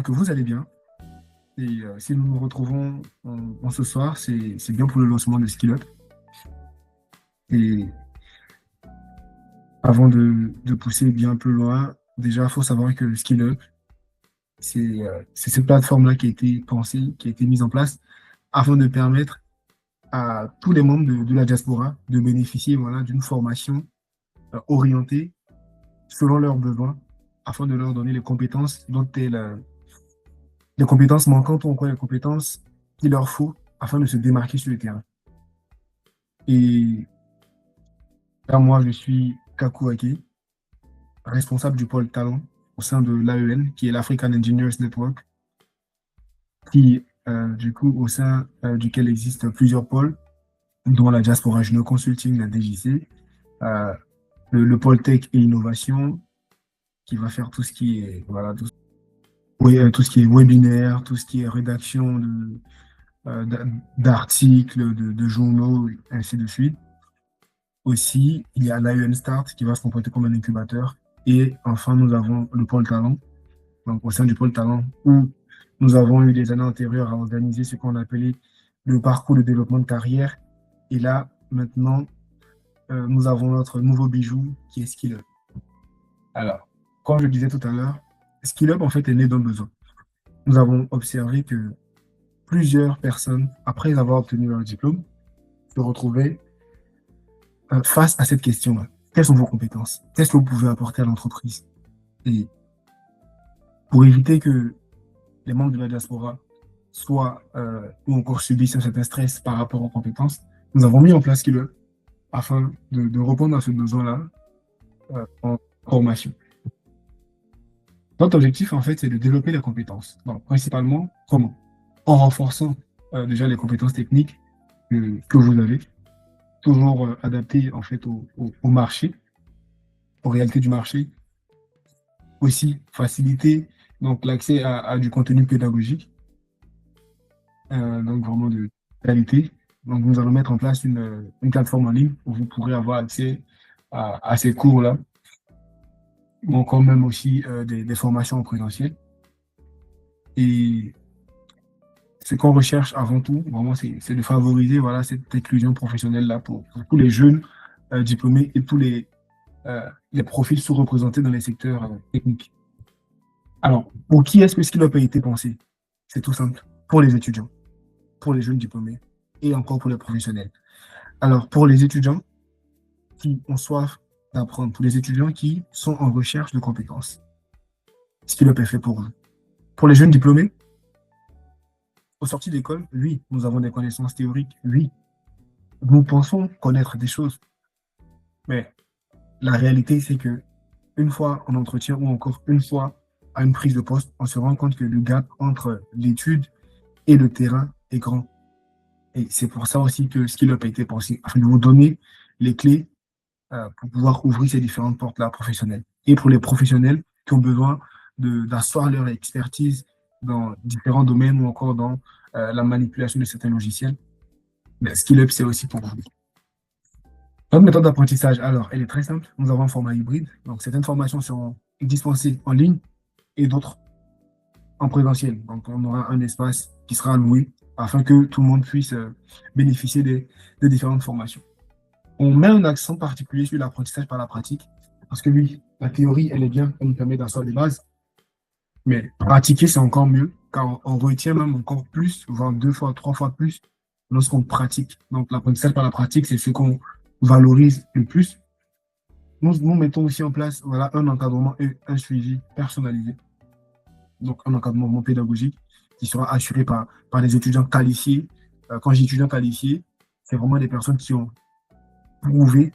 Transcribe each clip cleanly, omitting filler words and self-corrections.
Que vous allez bien. Et si nous nous retrouvons en ce soir, c'est bien pour le lancement de Skill Up. Et avant de pousser bien plus loin, déjà, il faut savoir que Skill Up, c'est cette plateforme-là qui a été pensée, qui a été mise en place afin de permettre à tous les membres de la diaspora de bénéficier voilà, d'une formation orientée selon leurs besoins afin de leur donner les compétences les compétences manquantes ou encore les compétences qu'il leur faut afin de se démarquer sur le terrain. Et là, moi, je suis Kaku Ake, responsable du pôle talent au sein de l'AEN, qui est l'African Engineers Network, qui, du coup, au sein duquel existent plusieurs pôles, dont la Diaspora Junior Consulting, la DJC, euh, le pôle tech et innovation, qui va faire tout ce qui est, voilà, oui, tout ce qui est webinaire, tout ce qui est rédaction d'articles, de journaux, ainsi de suite. Aussi, il y a l'IEN Start qui va se comporter comme un incubateur. Et enfin, nous avons le pôle talent. Donc, au sein du pôle talent, où nous avons eu les années antérieures à organiser ce qu'on appelait le parcours de développement de carrière. Et là, maintenant, nous avons notre nouveau bijou qui est Skill Up. Alors, comme je disais tout à l'heure, Skill Up, en fait, est né d'un besoin. Nous avons observé que plusieurs personnes, après avoir obtenu leur diplôme, se retrouvaient face à cette question-là. Quelles sont vos compétences? Qu'est-ce que vous pouvez apporter à l'entreprise? Et pour éviter que les membres de la diaspora soient ou encore subissent un certain stress par rapport aux compétences, nous avons mis en place Skillup afin de répondre à ce besoin-là en formation. Notre objectif, en fait, c'est de développer les compétences. Donc, principalement, comment? En renforçant déjà les compétences techniques que vous avez, toujours adaptées en fait au marché, aux réalités du marché. Aussi, faciliter donc l'accès à du contenu pédagogique, donc vraiment de qualité. Donc, nous allons mettre en place une plateforme en ligne où vous pourrez avoir accès à ces cours-là, ou encore même aussi des formations en présentiel. Et ce qu'on recherche avant tout, vraiment, c'est de favoriser voilà, cette inclusion professionnelle-là pour tous les jeunes diplômés et tous les profils sous-représentés dans les secteurs techniques. Alors, pour qui est-ce que Skill Up a été pensé? C'est tout simple. Pour les étudiants, pour les jeunes diplômés et encore pour les professionnels. Alors, pour les étudiants qui ont soif d'apprendre, pour les étudiants qui sont en recherche de compétences, Skill Up est fait pour eux. Pour les jeunes diplômés, aux sorties d'école, oui, nous avons des connaissances théoriques, oui, nous pensons connaître des choses, mais la réalité, c'est que une fois en entretien ou encore une fois à une prise de poste, on se rend compte que le gap entre l'étude et le terrain est grand. Et c'est pour ça aussi que Skill Up a été pensé, afin de vous donner les clés pour pouvoir ouvrir ces différentes portes-là professionnelles. Et pour les professionnels qui ont besoin d'asseoir leur expertise dans différents domaines ou encore dans la manipulation de certains logiciels, ben, Skill Up, c'est aussi pour vous. Notre méthode d'apprentissage, alors, elle est très simple. Nous avons un format hybride. Donc, certaines formations seront dispensées en ligne et d'autres en présentiel. Donc, on aura un espace qui sera alloué afin que tout le monde puisse bénéficier des différentes formations. On met un accent particulier sur l'apprentissage par la pratique, parce que oui, la théorie, elle est bien, elle nous permet d'asseoir les bases, mais pratiquer, c'est encore mieux, car on retient même encore plus, voire 2 fois, 3 fois plus, lorsqu'on pratique. Donc, l'apprentissage par la pratique, c'est ce qu'on valorise le plus. Nous mettons aussi en place voilà, un encadrement et un suivi personnalisé, donc un encadrement pédagogique qui sera assuré par des étudiants qualifiés. Quand je dis étudiants qualifiés, c'est vraiment des personnes qui ont prouvé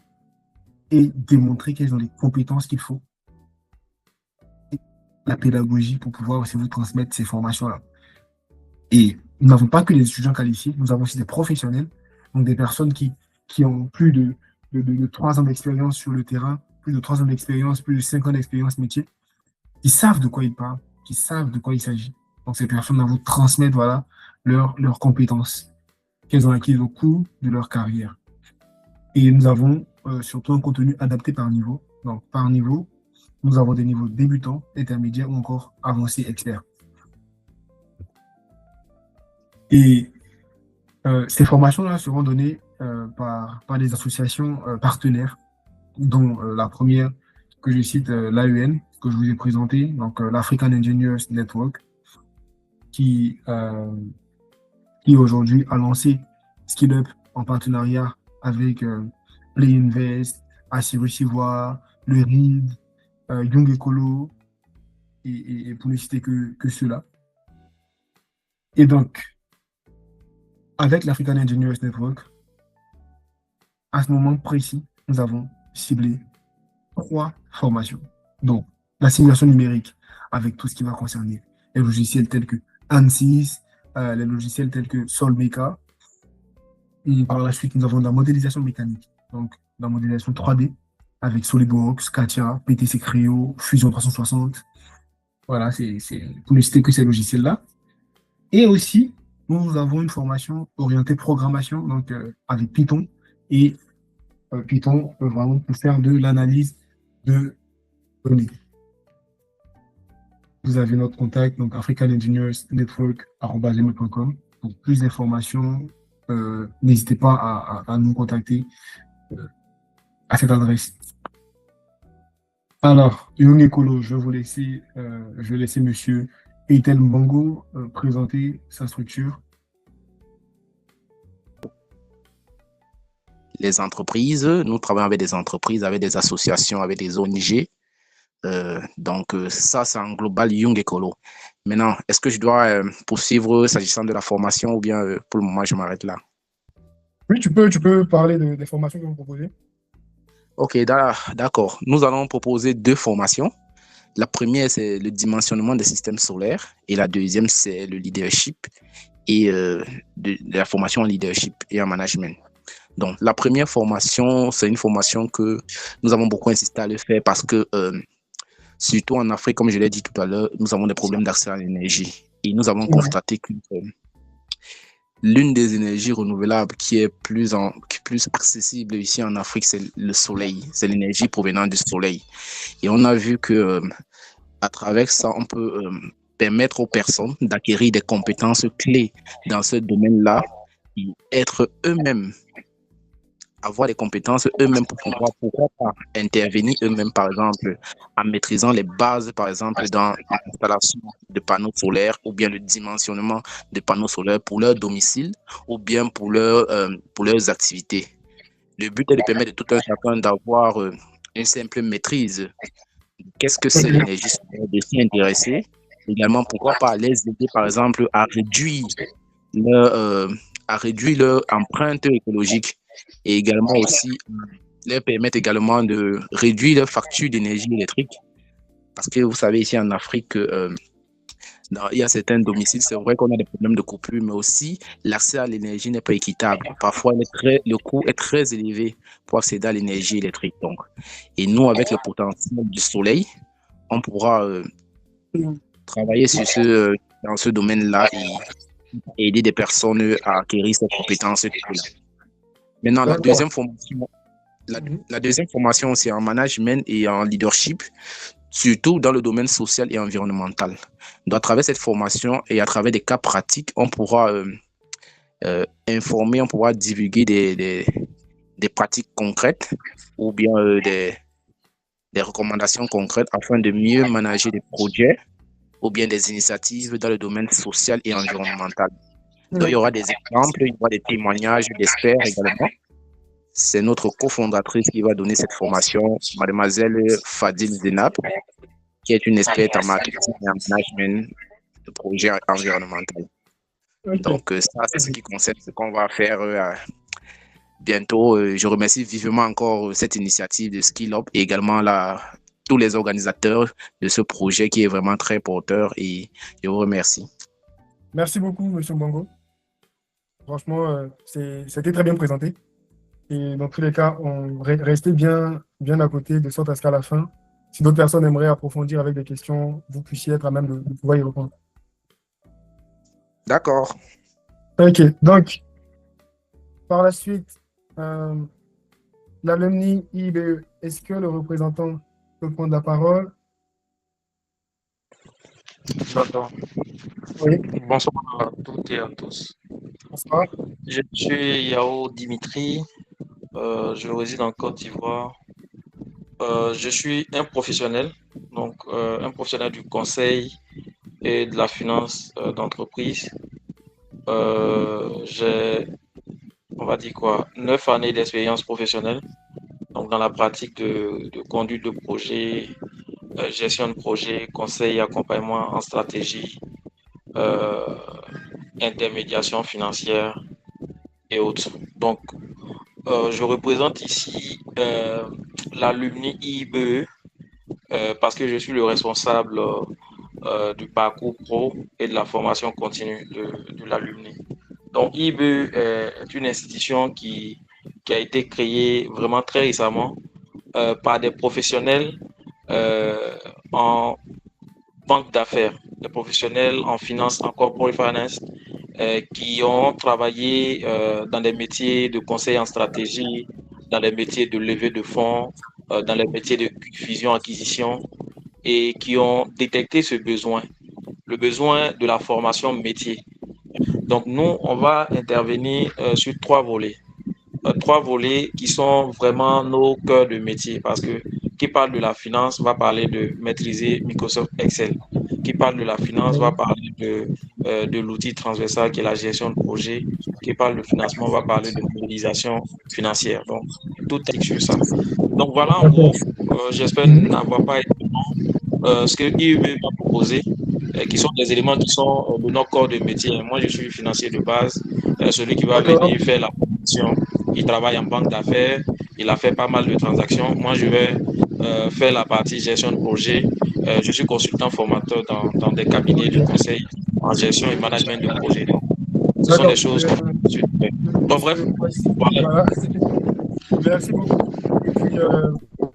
et démontré qu'elles ont les compétences qu'il faut, et la pédagogie pour pouvoir aussi vous transmettre ces formations-là. Et nous n'avons pas que les étudiants qualifiés, nous avons aussi des professionnels, donc des personnes qui ont plus de 3 ans d'expérience sur le terrain, plus de 3 ans d'expérience, plus de 5 ans d'expérience métier, qui savent de quoi ils parlent, qui savent de quoi il s'agit. Donc ces personnes-là vous transmettent voilà, leurs compétences qu'elles ont acquises au cours de leur carrière. Et nous avons surtout un contenu adapté par niveau. Donc par niveau, nous avons des niveaux débutants, intermédiaires ou encore avancés experts. Et ces formations-là seront données par des associations partenaires, dont la première que je cite, l'AEN, que je vous ai présenté, donc l'African Engineers Network, qui, euh, qui aujourd'hui a lancé Skill Up en partenariat avec Play Invest, Assirus Ivoire, le RID, Young Ecolo, et pour ne citer que ceux-là. Et donc, avec l'African Engineers Network, à ce moment précis, nous avons ciblé 3 formations. Donc, la simulation numérique, avec tout ce qui va concerner les logiciels tels que ANSYS, les logiciels tels que Solmeca. Et par la suite, nous avons la modélisation mécanique, donc la modélisation 3D avec SolidWorks, Katia, PTC Creo, Fusion 360. Voilà, c'est pour ne citer que ces logiciels-là. Et aussi, nous avons une formation orientée programmation, donc avec Python. Et Python, vraiment pour faire de l'analyse de données. Vous avez notre contact, donc African Engineers Network@gmail.com. Pour plus d'informations, n'hésitez pas à nous contacter à cette adresse. Alors, Young Ecolo, je vais laisser Monsieur Eitel Mbongo présenter sa structure. Les entreprises, nous travaillons avec des entreprises, avec des associations, avec des ONG. Donc, ça, c'est en global Young Ecolo. Maintenant, est-ce que je dois poursuivre s'agissant de la formation ou bien pour le moment, je m'arrête là? Oui, tu peux parler des formations que vous proposez. Ok, d'accord. Nous allons proposer 2 formations. La première, c'est le dimensionnement des systèmes solaires et la deuxième, c'est le leadership et de la formation en leadership et en management. Donc, la première formation, c'est une formation que nous avons beaucoup insisté à le faire parce que, surtout en Afrique, comme je l'ai dit tout à l'heure, nous avons des problèmes d'accès à l'énergie. Et nous avons constaté que l'une des énergies renouvelables qui est plus accessible ici en Afrique, c'est le soleil. C'est l'énergie provenant du soleil. Et on a vu que à travers ça, on peut permettre aux personnes d'acquérir des compétences clés dans ce domaine-là et être eux-mêmes, avoir des compétences eux-mêmes pour pouvoir, pourquoi pas, intervenir eux-mêmes, par exemple, en maîtrisant les bases, par exemple, dans l'installation de panneaux solaires ou bien le dimensionnement de panneaux solaires pour leur domicile ou bien pour leurs activités. Le but est de permettre de tout un chacun d'avoir une simple maîtrise. Qu'est-ce que c'est l'énergie solaire, de s'y intéresser. Également, pourquoi pas les aider, par exemple, leur, euh, à réduire leur empreinte écologique et également aussi leur permettre également de réduire leur facture d'énergie électrique. Parce que vous savez, ici en Afrique, il y a certains domiciles, c'est vrai qu'on a des problèmes de coupure, mais aussi l'accès à l'énergie n'est pas équitable. Parfois, le coût est très élevé pour accéder à l'énergie électrique. Donc. Et nous, avec le potentiel du soleil, on pourra travailler dans ce domaine-là et aider des personnes à acquérir ces compétences. Maintenant, la deuxième formation, c'est en management et en leadership, surtout dans le domaine social et environnemental. Donc, à travers cette formation et à travers des cas pratiques, on pourra informer, on pourra divulguer des pratiques concrètes ou bien des recommandations concrètes afin de mieux manager des projets ou bien des initiatives dans le domaine social et environnemental. Donc, il y aura des exemples, il y aura des témoignages d'experts également. C'est notre cofondatrice qui va donner cette formation, mademoiselle Fadil Zenab, qui est une experte en marketing et en management de projets environnementaux. Okay. Donc, ça, c'est ce qui concerne ce qu'on va faire bientôt. Je remercie vivement encore cette initiative de Skill Up et également tous les organisateurs de ce projet qui est vraiment très porteur et je vous remercie. Merci beaucoup, M. Mbongo. Franchement, c'était très bien présenté. Et dans tous les cas, on restait bien à côté, de sorte à ce qu'à la fin, si d'autres personnes aimeraient approfondir avec des questions, vous puissiez être à même de pouvoir y répondre. D'accord. OK. Donc, par la suite, l'alumni IBE, est-ce que le représentant peut prendre la parole? J'entends. Oui. Bonsoir à toutes et à tous. Bonsoir. Je suis Yao Dimitri, je réside en Côte d'Ivoire. Je suis un professionnel, donc un professionnel du conseil et de la finance d'entreprise. J'ai, on va dire quoi, 9 années d'expérience professionnelle, donc dans la pratique de conduite de projet, gestion de projet, conseil et accompagnement en stratégie, euh, intermédiation financière et autres. Donc, je représente ici l'alumni IBE parce que je suis le responsable du parcours pro et de la formation continue de l'alumni. Donc, IBE est une institution qui a été créée vraiment très récemment par des professionnels euh, en banque d'affaires, des professionnels en finance, en corporate finance, qui ont travaillé dans des métiers de conseil en stratégie, dans les métiers de levée de fonds, dans les métiers de fusion-acquisition et qui ont détecté ce besoin, le besoin de la formation métier. Donc nous, on va intervenir sur 3 volets. 3 volets qui sont vraiment nos cœurs de métier parce que qui parle de la finance va parler de maîtriser Microsoft Excel. Qui parle de la finance va parler de l'outil transversal qui est la gestion de projet. Qui parle de financement va parler de modélisation financière. Donc, tout est sur ça. Donc, voilà en D'accord. gros, j'espère n'avoir pas été ce que IUB m'a proposé, qui sont des éléments qui sont de nos corps de métier. Moi, je suis financier de base, celui qui va D'accord. venir faire la formation. Il travaille en banque d'affaires, il a fait pas mal de transactions. Moi, je vais faire la partie gestion de projet. Je suis consultant formateur dans des cabinets de Ok. conseil en gestion et management de projet. Donc, ce sont des D'accord. choses que je suis fait. Donc, bref, voilà. Voilà. Merci beaucoup. Et puis,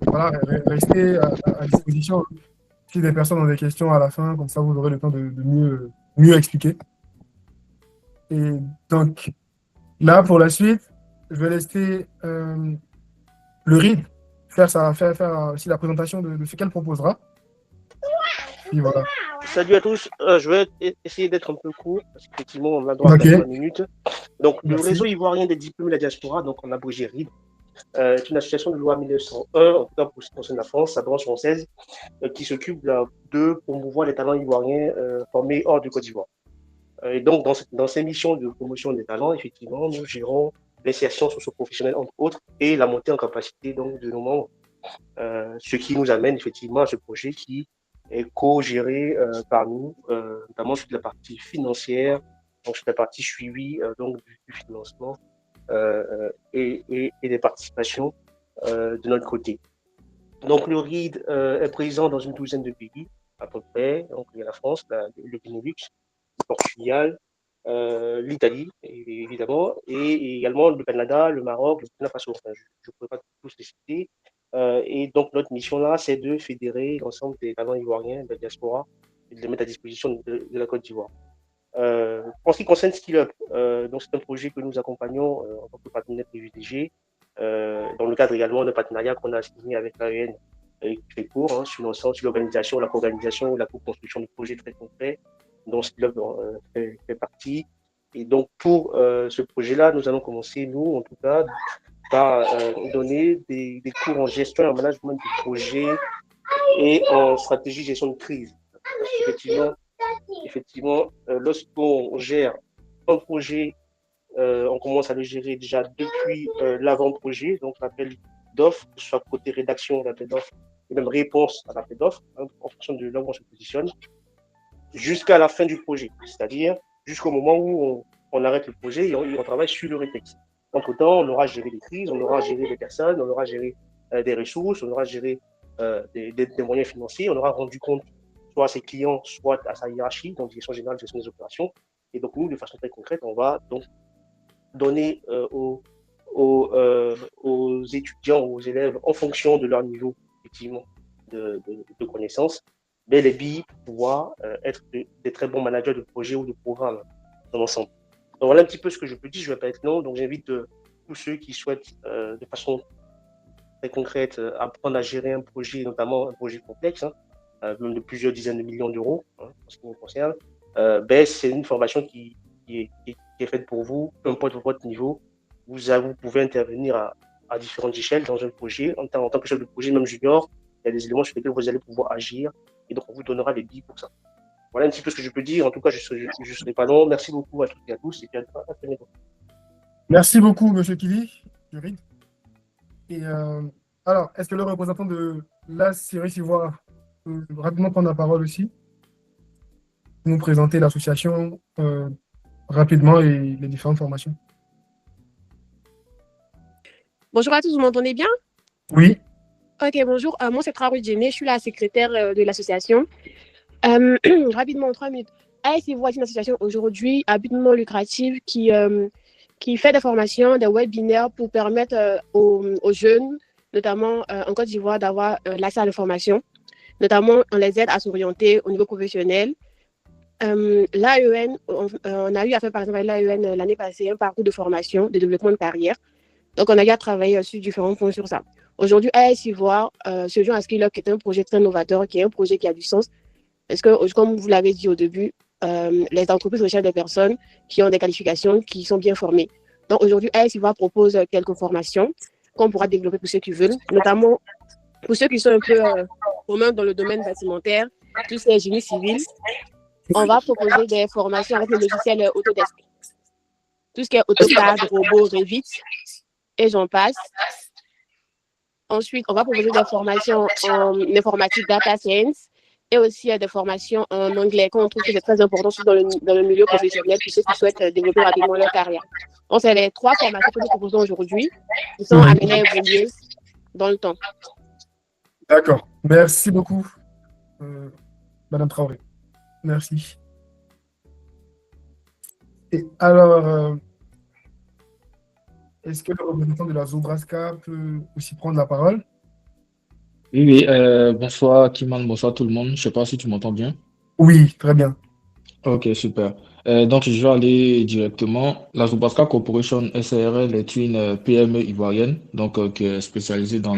voilà, restez à disposition si des personnes ont des questions à la fin, comme ça vous aurez le temps de mieux expliquer. Et donc, là, pour la suite, je vais laisser le RID faire aussi la présentation de ce qu'elle proposera. Puis voilà. Salut à tous, je vais essayer d'être un peu court parce qu'effectivement on a droit à Ok, 20 minutes. Donc le merci. réseau ivoirien des diplômés de la diaspora, donc en abrégé RID, est une association de loi 1901, en tout cas pour ce qui concerne la France, sa branche française, qui s'occupe de promouvoir les talents ivoiriens formés hors du Côte d'Ivoire. Et donc dans ces missions de promotion des talents, effectivement, nous gérons l'insertion socio-professionnelle entre autres et la montée en capacité donc, de nos membres, ce qui nous amène effectivement à ce projet qui est co-géré par nous, notamment sur la partie financière, donc sur la partie suivi donc du financement et des participations de notre côté. Donc le RID est présent dans une douzaine de pays à peu près. Donc il y a la France, le Benelux, le Portugal, l'Italie évidemment, et également le Canada, le Maroc, le Burkina Faso. Enfin, je ne pourrais pas tous les citer. Et donc notre mission là, c'est de fédérer l'ensemble des talents ivoiriens de la diaspora et de les mettre à disposition de la Côte d'Ivoire. En ce qui concerne Skill Up, donc c'est un projet que nous accompagnons en tant que partenaire privilégié, dans le cadre également d'un partenariat qu'on a signé avec l'AEN et FECO, sur l'ensemble, sur l'organisation, la co-organisation ou la co-construction de projets très concrets dont Skill Up fait partie. Et donc pour ce projet-là, nous allons commencer, nous en tout cas, par donner des cours en gestion et en management de projet et en stratégie de gestion de crise. Effectivement, lorsqu'on gère un projet, on commence à le gérer déjà depuis l'avant-projet, donc l'appel d'offres, que ce soit côté rédaction l'appel d'offres, et même réponse à l'appel d'offres, en fonction de là où on se positionne, jusqu'à la fin du projet, c'est-à-dire jusqu'au moment où on arrête le projet et on travaille sur le rétexte. Entre-temps, on aura géré les crises, on aura géré les personnes, on aura géré des ressources, on aura géré des moyens financiers, on aura rendu compte soit à ses clients, soit à sa hiérarchie, donc direction générale de gestion des opérations. Et donc nous, de façon très concrète, on va donc donner aux étudiants, aux élèves, en fonction de leur niveau effectivement de connaissances, mais les billes pour pouvoir être des très bons managers de projets ou de programmes dans l'ensemble. Donc voilà un petit peu ce que je peux dire, je ne vais pas être long, donc j'invite tous ceux qui souhaitent de façon très concrète apprendre à gérer un projet, notamment un projet complexe, même de plusieurs dizaines de millions d'euros, en ce qui me concerne, c'est une formation qui qui est faite pour vous, peu importe votre niveau. Vous pouvez intervenir à différentes échelles dans un projet. En tant que chef de projet, même junior, il y a des éléments sur lesquels vous allez pouvoir agir et donc on vous donnera les billes pour ça. Voilà un petit peu ce que je peux dire. En tout cas, je ne serai pas long. Merci beaucoup à toutes et à tous et puis à très bientôt. Merci beaucoup, Monsieur Kili. Et alors, est-ce que le représentant de la Syrie Ivoire peut rapidement prendre la parole aussi, nous présenter l'association rapidement et les différentes formations? Bonjour à tous, vous m'entendez bien? Oui. Ok, bonjour. Moi, c'est Traoré Djemé, je suis la secrétaire de l'association. Rapidement, en 3 minutes. AS Ivoire est une association aujourd'hui à but non lucratif qui fait des formations, des webinaires pour permettre aux jeunes, notamment en Côte d'Ivoire, d'avoir l'accès à l'information. Notamment, on les aide à s'orienter au niveau professionnel. L'AEN, on a eu à faire par exemple avec l'AEN l'année passée un parcours de formation, de développement de carrière. Donc, on a déjà travaillé sur différents points sur ça. Aujourd'hui, AS Ivoire se joint à Skill Up, qui est un projet très novateur, qui est un projet qui a du sens. Parce que, comme vous l'avez dit au début, les entreprises recherchent des personnes qui ont des qualifications, qui sont bien formées. Donc, aujourd'hui, AS Ivoire propose quelques formations qu'on pourra développer pour ceux qui veulent, notamment pour ceux qui sont un peu communs dans le domaine bâtimentaire, tout ce qui est génie civil. On va proposer des formations avec le logiciel Autodesk. Tout ce qui est AutoCAD, robot, Revit, et j'en passe. Ensuite, on va proposer des formations en informatique, data science, et aussi des formations en anglais, qu'on trouve que c'est très important dans le milieu professionnel pour ceux qui souhaitent développer rapidement leur carrière. Donc, c'est les 3 formations que nous proposons aujourd'hui, qui sont amenées à évoluer dans le temps. D'accord. Merci beaucoup, Madame Traoré. Merci. Et alors, est-ce que le représentant de la Zobraska peut aussi prendre la parole? Oui, bonsoir Kiman, bonsoir tout le monde. Je ne sais pas si tu m'entends bien. Oui, très bien. Ok, super. Donc, je vais aller directement. La Zubaska Corporation SARL est une PME ivoirienne, donc qui est spécialisée dans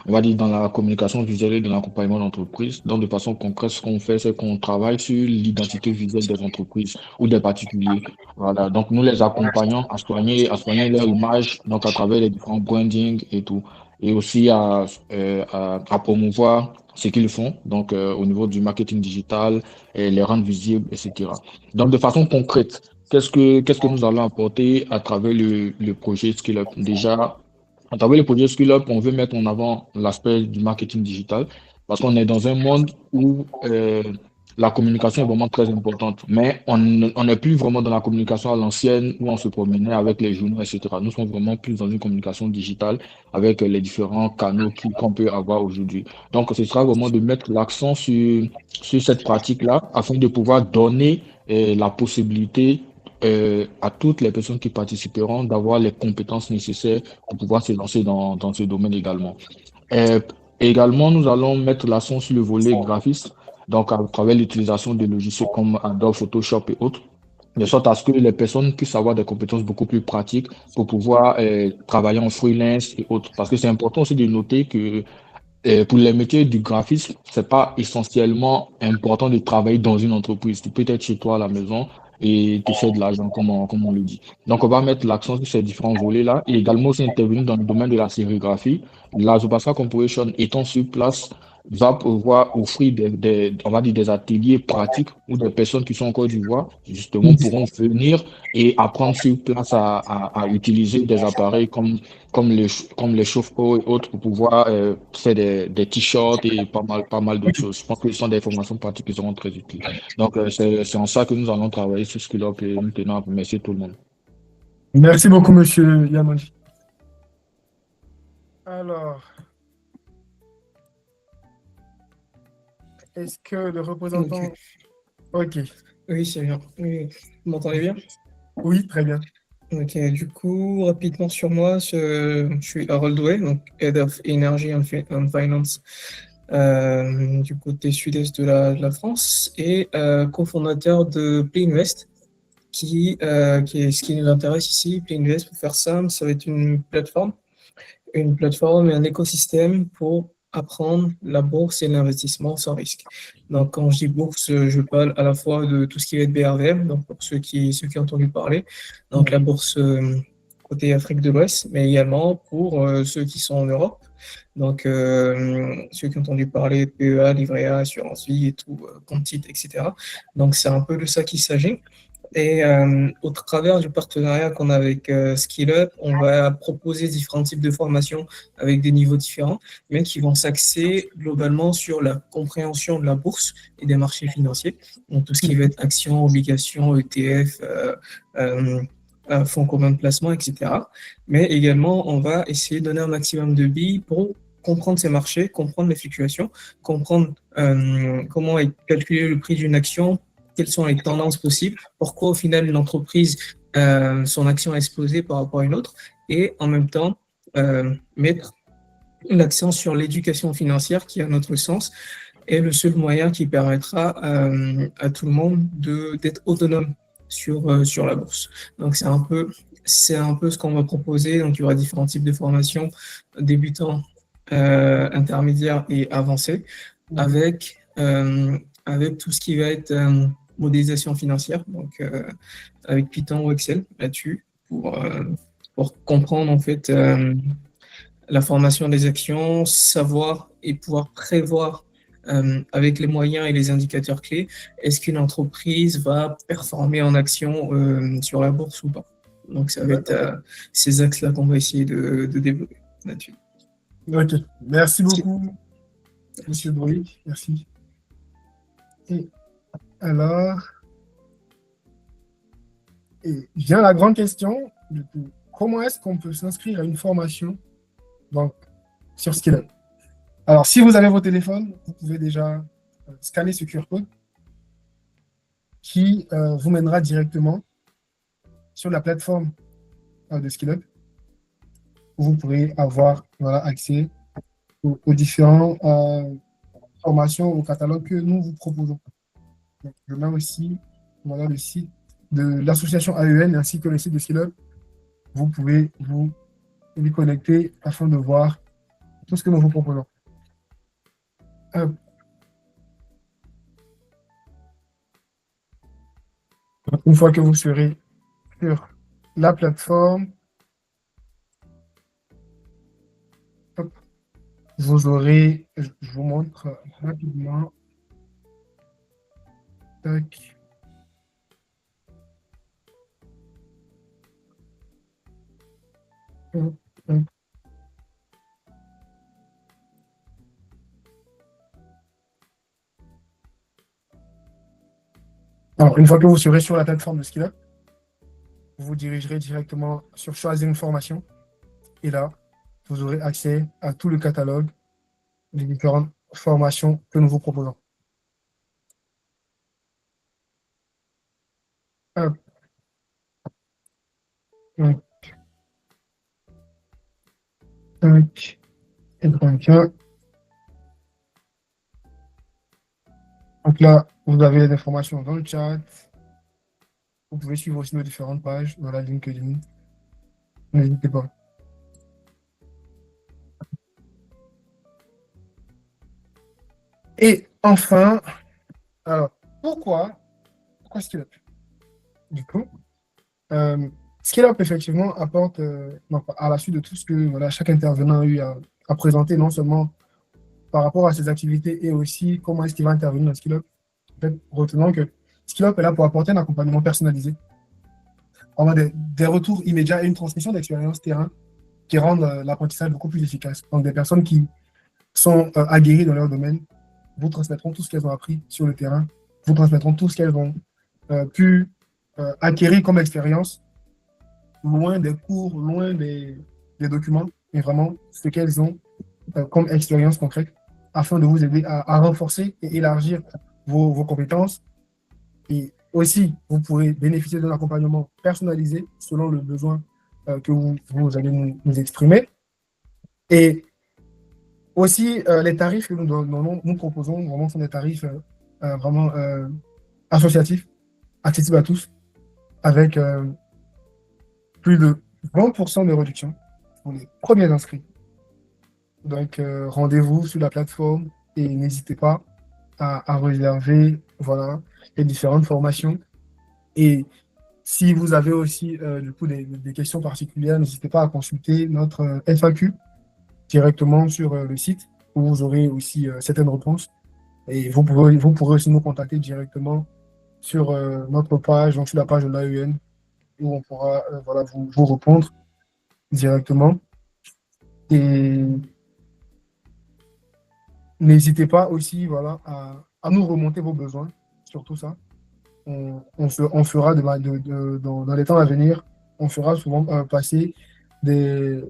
on va dire, dans la communication visuelle et dans l'accompagnement d'entreprises. Donc, de façon concrète, ce qu'on fait, c'est qu'on travaille sur l'identité visuelle des entreprises ou des particuliers. Voilà. Donc, nous les accompagnons à soigner leur image, donc à travers les différents brandings et tout, et aussi à promouvoir ce qu'ils font, donc au niveau du marketing digital et les rendre visibles, etc. Donc, de façon concrète, qu'est-ce que nous allons apporter à travers le projet Skill Up? Déjà, à travers le projet Skill Up, on veut mettre en avant l'aspect du marketing digital parce qu'on est dans un monde où la communication est vraiment très importante, mais on n'est plus vraiment dans la communication à l'ancienne où on se promenait avec les journaux, etc. Nous sommes vraiment plus dans une communication digitale avec les différents canaux qu'on peut avoir aujourd'hui. Donc, ce sera vraiment de mettre l'accent sur cette pratique-là afin de pouvoir donner la possibilité à toutes les personnes qui participeront d'avoir les compétences nécessaires pour pouvoir se lancer dans ce domaine également. Euh, Également, nous allons mettre l'accent sur le volet graphiste, donc à travers l'utilisation de logiciels comme Adobe Photoshop et autres, de sorte à ce que les personnes puissent avoir des compétences beaucoup plus pratiques pour pouvoir travailler en freelance et autres. Parce que c'est important aussi de noter que pour les métiers du graphisme, c'est pas essentiellement important de travailler dans une entreprise. Tu peux être chez toi à la maison et te faire de l'argent, comme on le dit. Donc, on va mettre l'accent sur ces différents volets-là et également aussi intervenir dans le domaine de la sérigraphie. La Zobasa Corporation étant sur place va pouvoir offrir on va dire des ateliers pratiques où des personnes qui sont en Côte d'Ivoire, justement, pourront venir et apprendre sur place à utiliser des appareils comme les chauffe-eau et autres pour pouvoir faire des t-shirts et pas mal d'autres choses. Je pense que ce sont des formations pratiques qui seront très utiles. Donc, c'est en ça que nous allons travailler sur ce Skill Up et nous tenons à remercier tout le monde. Merci beaucoup, Monsieur Yamanji. Alors, est-ce que le représentant... Ok. Oui, c'est bien. Oui. Vous m'entendez bien? Oui, très bien. Ok, du coup, rapidement sur moi, je suis Harold Way, donc Head of Energy and Finance du côté sud-est de la France et cofondateur de PlayInvest, ce qui nous intéresse ici. PlayInvest, pour faire simple, ça va être une plateforme et un écosystème pour apprendre la bourse et l'investissement sans risque. Donc, quand je dis bourse, je parle à la fois de tout ce qui va être BRVM, donc pour ceux qui ont entendu parler, donc la bourse côté Afrique de l'Ouest, mais également pour ceux qui sont en Europe. Donc, ceux qui ont entendu parler de PEA, livret A, assurance vie et tout, compte titre, etc. Donc, c'est un peu de ça qu'il s'agit. Et au travers du partenariat qu'on a avec SkillUp, on va proposer différents types de formations avec des niveaux différents, mais qui vont s'axer globalement sur la compréhension de la bourse et des marchés financiers. Donc, tout ce qui va être actions, obligations, ETF, fonds communs de placement, etc. Mais également, on va essayer de donner un maximum de billes pour comprendre ces marchés, comprendre les fluctuations, comprendre comment est calculé le prix d'une action, quelles sont les tendances possibles, pourquoi au final une entreprise, son action a explosé par rapport à une autre, et en même temps mettre l'accent sur l'éducation financière qui, à notre sens, est le seul moyen qui permettra à tout le monde d'être autonome sur la bourse. Donc c'est un peu ce qu'on va proposer. Donc il y aura différents types de formations, débutants, intermédiaires et avancés, avec tout ce qui va être modélisation financière, donc avec Python ou Excel là-dessus, pour comprendre en fait la formation des actions, savoir et pouvoir prévoir avec les moyens et les indicateurs clés, est-ce qu'une entreprise va performer en action sur la bourse ou pas. Donc, ça va être ces axes-là qu'on va essayer de développer là-dessus. Ok, merci beaucoup, Monsieur Bruy, merci. Et alors, vient la grande question, du coup, comment est-ce qu'on peut s'inscrire à une formation donc, sur SkillUp? Alors, si vous avez vos téléphones, vous pouvez déjà scanner ce QR code qui vous mènera directement sur la plateforme de SkillUp, où vous pourrez avoir accès aux différentes formations, au catalogue que nous vous proposons. Donc, je mets aussi le site de l'association AEN ainsi que le site de SkillUp. Vous pouvez vous y connecter afin de voir tout ce que nous vous proposons. Une fois que vous serez sur la plateforme, vous aurez, je vous montre rapidement. Tac. Alors, une fois que vous serez sur la plateforme de SkillUp, vous vous dirigerez directement sur Choisir une formation. Et là, vous aurez accès à tout le catalogue des différentes formations que nous vous proposons. Hop. Donc, et donc là, vous avez les informations dans le chat. Vous pouvez suivre aussi nos différentes pages dans la LinkedIn. N'hésitez pas. Et enfin, alors, pourquoi SkillUp? Du coup, SkillUp, effectivement, apporte, à la suite de tout ce que chaque intervenant a eu à présenter, non seulement par rapport à ses activités et aussi comment est-ce qu'il va intervenir dans SkillUp. En fait, retenons que SkillUp est là pour apporter un accompagnement personnalisé, avoir des retours immédiats et une transmission d'expérience terrain qui rendent l'apprentissage beaucoup plus efficace. Donc, des personnes qui sont aguerries dans leur domaine vous transmettront tout ce qu'elles ont appris sur le terrain, vous transmettront tout ce qu'elles ont pu acquérir comme expérience, loin des cours, loin des documents, mais vraiment ce qu'elles ont comme expérience concrète, afin de vous aider à renforcer et élargir vos compétences. Et aussi, vous pourrez bénéficier d'un accompagnement personnalisé selon le besoin que vous allez nous exprimer. Et aussi, les tarifs que nous proposons vraiment sont des tarifs vraiment associatifs, accessibles à tous, avec plus de 20% de réduction pour les premiers inscrits. Donc, rendez-vous sur la plateforme et n'hésitez pas à réserver voilà, les différentes formations. Et si vous avez aussi du coup des questions particulières, n'hésitez pas à consulter notre FAQ directement sur le site où vous aurez aussi certaines réponses. Et vous pourrez aussi nous contacter directement sur notre page, donc sur la page de l'AEN, où on pourra voilà, vous répondre directement. Et n'hésitez pas aussi voilà, à nous remonter vos besoins sur tout ça. On fera dans les temps à venir, on fera souvent passer des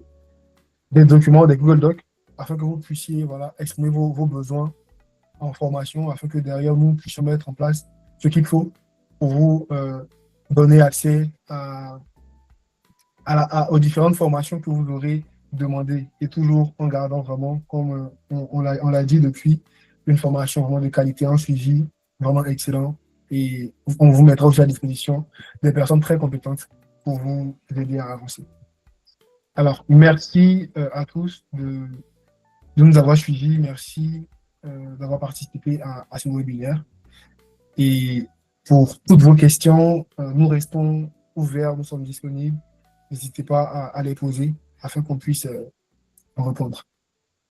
documents, des Google Docs, afin que vous puissiez voilà, exprimer vos besoins en formation, afin que derrière nous puissions mettre en place ce qu'il faut pour vous donner accès aux différentes formations que vous aurez demandées, et toujours en gardant vraiment, comme on l'a dit depuis, une formation vraiment de qualité, un suivi vraiment excellent. Et on vous mettra aussi à disposition des personnes très compétentes pour vous aider à avancer. Alors, merci à tous de nous avoir suivis. Merci d'avoir participé à ce webinaire. Et pour toutes vos questions, nous restons ouverts, nous sommes disponibles. N'hésitez pas à les poser afin qu'on puisse en répondre.